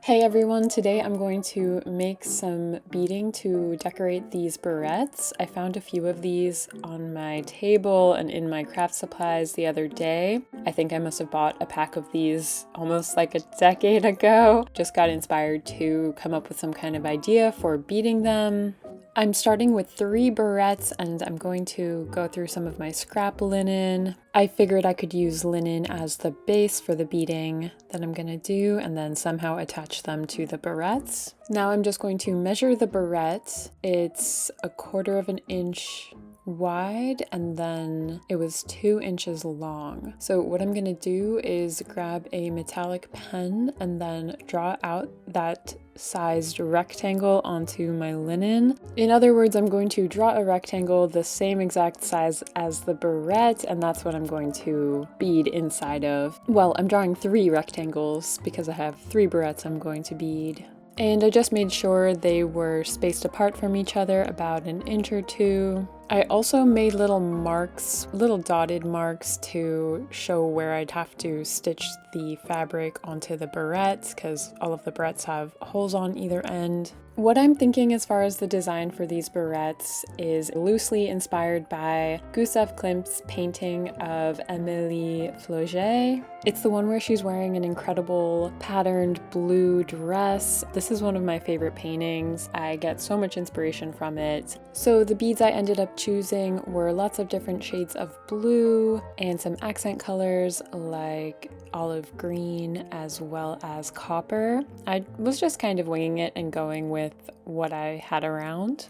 Hey everyone, today I'm going to make some beading to decorate these barrettes. I found a few of these on my table and in my craft supplies the other day. I think I must have bought a pack of these almost like a decade ago. Just got inspired to come up with some kind of idea for beading them. I'm starting with 3 barrettes and I'm going to go through some of my scrap linen. I figured I could use linen as the base for the beading that I'm gonna do and then somehow attach them to the barrettes. Now I'm just going to measure the barrette. It's 1/4 of an inch wide and then it was 2 inches long. So what I'm gonna do is grab a metallic pen and then draw out that sized rectangle onto my linen. In other words, I'm going to draw a rectangle the same exact size as the barrette, and that's what I'm going to bead inside of. Well, I'm drawing 3 rectangles because I have 3 barrettes I'm going to bead. And I just made sure they were spaced apart from each other about 1 inch or 2. I also made little marks, little dotted marks to show where I'd have to stitch the fabric onto the barrettes because all of the barrettes have holes on either end. What I'm thinking as far as the design for these barrettes is loosely inspired by Gustav Klimt's painting of Amélie Flaugier. It's the one where she's wearing an incredible patterned blue dress. This is one of my favorite paintings. I get so much inspiration from it. So the beads I ended up choosing were lots of different shades of blue and some accent colors like olive green as well as copper. I was just kind of winging it and going with what I had around.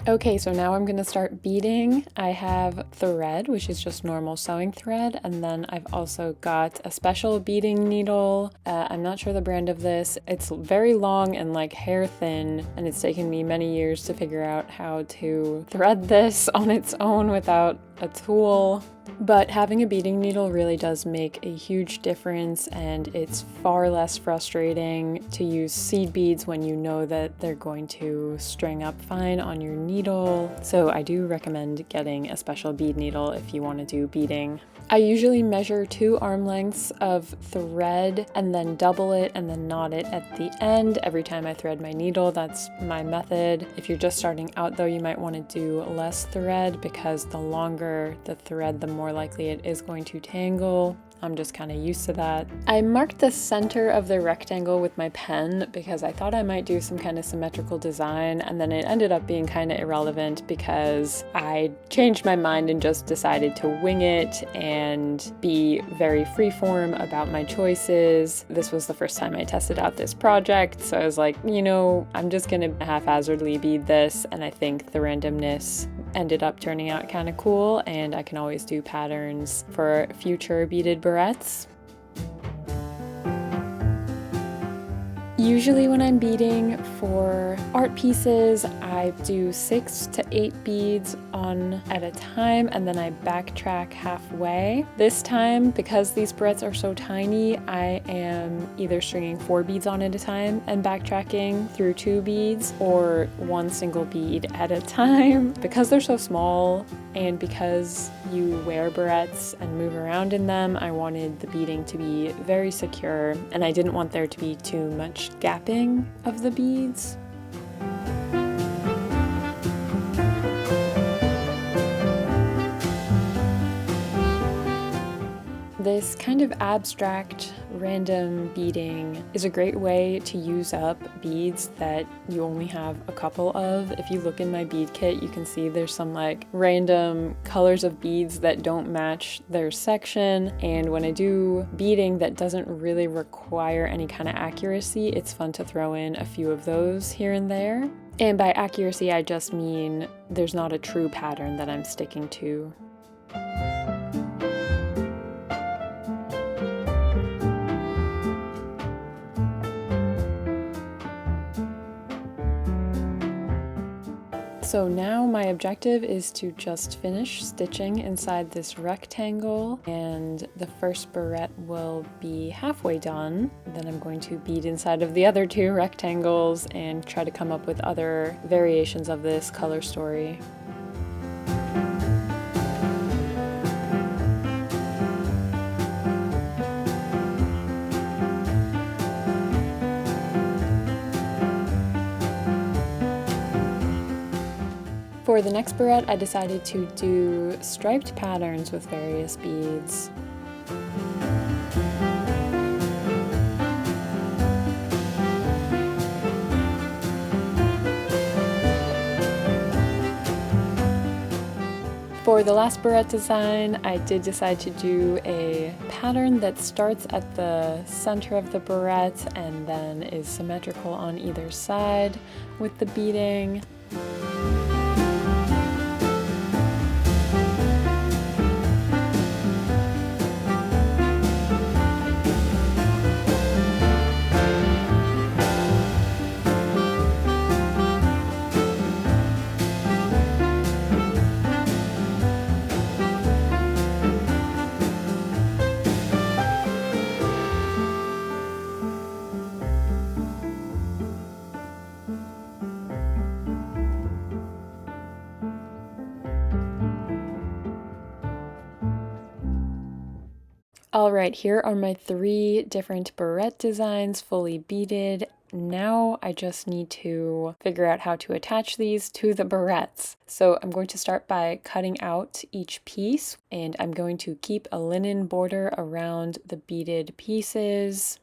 Okay, so now I'm gonna start beading. I have thread, which is just normal sewing thread, and then I've also got a special beading needle. I'm not sure the brand of this. It's very long and like hair thin, and it's taken me many years to figure out how to thread this on its own without a tool. But having a beading needle really does make a huge difference, and it's far less frustrating to use seed beads when you know that they're going to string up fine on your needle. So I do recommend getting a special bead needle if you want to do beading. I usually measure 2 arm lengths of thread and then double it and then knot it at the end every time I thread my needle. That's my method. If you're just starting out though, you might want to do less thread because the longer the thread, the more likely it is going to tangle. I'm just kind of used to that. I marked the center of the rectangle with my pen because I thought I might do some kind of symmetrical design, and then it ended up being kind of irrelevant because I changed my mind and just decided to wing it and be very freeform about my choices. This was the first time I tested out this project, so I was like, you know, I'm just gonna haphazardly bead this, and I think the randomness ended up turning out kind of cool, and I can always do patterns for future beaded barrettes. Usually when I'm beading for art pieces, I do 6 to 8 beads on at a time, and then I backtrack halfway. This time, because these barrettes are so tiny, I am either stringing 4 beads on at a time and backtracking through 2 beads, or 1 single bead at a time. Because they're so small, and because you wear barrettes and move around in them, I wanted the beading to be very secure, and I didn't want there to be too much gapping of the beads. This kind of abstract, random beading is a great way to use up beads that you only have a couple of. If you look in my bead kit, you can see there's some like random colors of beads that don't match their section. And when I do beading that doesn't really require any kind of accuracy, it's fun to throw in a few of those here and there. And by accuracy, I just mean there's not a true pattern that I'm sticking to. So now my objective is to just finish stitching inside this rectangle, and the first barrette will be halfway done. Then I'm going to bead inside of the other 2 rectangles and try to come up with other variations of this color story. For the next barrette, I decided to do striped patterns with various beads. For the last barrette design, I did decide to do a pattern that starts at the center of the barrette and then is symmetrical on either side with the beading. Alright, here are my 3 different barrette designs fully beaded. Now I just need to figure out how to attach these to the barrettes. So I'm going to start by cutting out each piece, and I'm going to keep a linen border around the beaded pieces.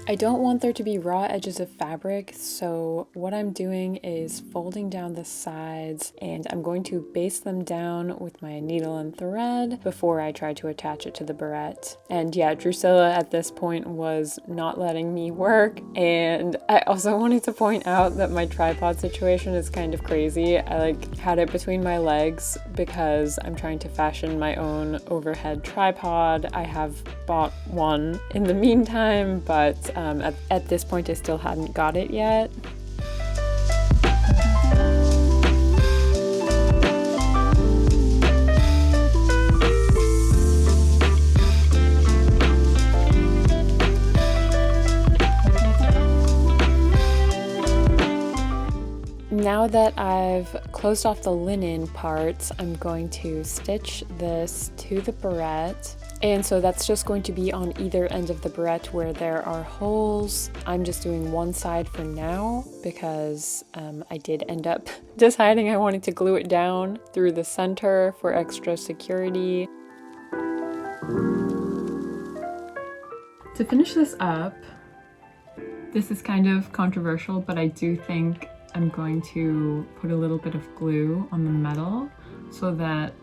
I don't want there to be raw edges of fabric, so what I'm doing is folding down the sides, and I'm going to baste them down with my needle and thread before I try to attach it to the barrette. And yeah, Drusilla at this point was not letting me work, and I also wanted to point out that my tripod situation is kind of crazy. I had it between my legs because I'm trying to fashion my own overhead tripod. I have bought one in the meantime, but at this point I still hadn't got it yet. Now that I've closed off the linen parts, I'm going to stitch this to the barrette. And so that's just going to be on either end of the barrette where there are holes. I'm just doing one side for now because I did end up deciding I wanted to glue it down through the center for extra security. To finish this up, this is kind of controversial, but I do think I'm going to put a little bit of glue on the metal so that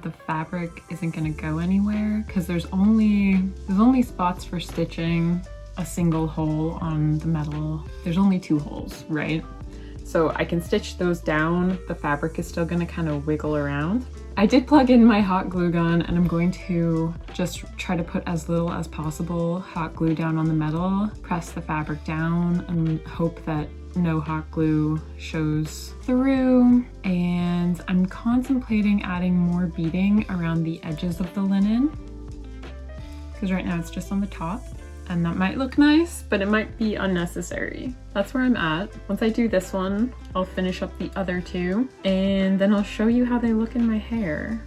the fabric isn't going to go anywhere, because there's only spots for stitching a single hole on the metal. There's only 2 holes, right? So I can stitch those down. The fabric is still going to kind of wiggle around. I did plug in my hot glue gun, and I'm going to just try to put as little as possible hot glue down on the metal, press the fabric down, and hope that no hot glue shows through. And I'm contemplating adding more beading around the edges of the linen, because right now it's just on the top, and that might look nice, but it might be unnecessary. That's where I'm at. Once I do this one, I'll finish up the other 2, and then I'll show you how they look in my hair.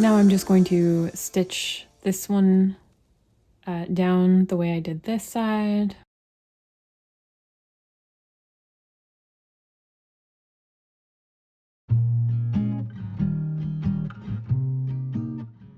Now I'm just going to stitch this one down the way I did this side.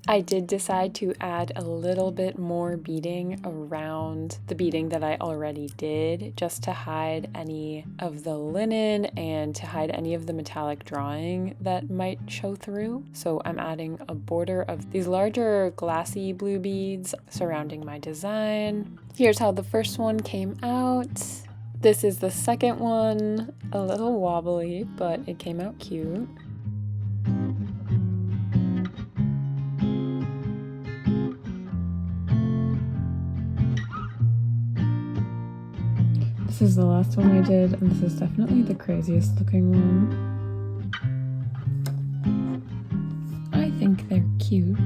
I did decide to add a little bit more beading around the beading that I already did, just to hide any of the linen and to hide any of the metallic drawing that might show through. So I'm adding a border of these larger glassy blue beads surrounding my design. Here's how the first one came out. This is the second one, a little wobbly, but it came out cute. This is the last one I did, and this is definitely the craziest looking one. I think they're cute.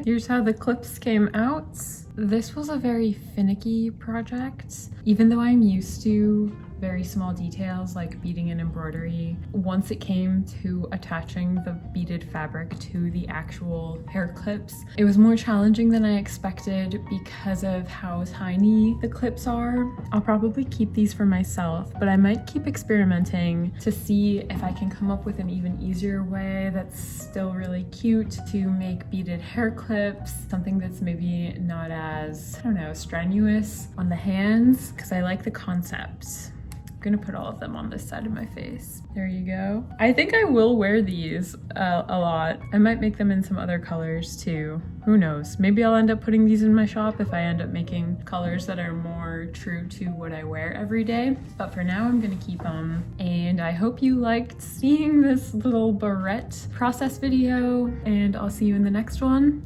Here's how the clips came out. This was a very finicky project. Even though I'm used to very small details like beading and embroidery, once it came to attaching the beaded fabric to the actual hair clips, it was more challenging than I expected because of how tiny the clips are. I'll probably keep these for myself, but I might keep experimenting to see if I can come up with an even easier way that's still really cute to make beaded hair clips, something that's maybe not as, I don't know, strenuous on the hands, because I like the concept. Gonna put all of them on this side of my face. There you go. I think I will wear these a lot. I might make them in some other colors too. Who knows? Maybe I'll end up putting these in my shop if I end up making colors that are more true to what I wear every day. But for now, I'm gonna keep them. And I hope you liked seeing this little barrette process video, and I'll see you in the next one.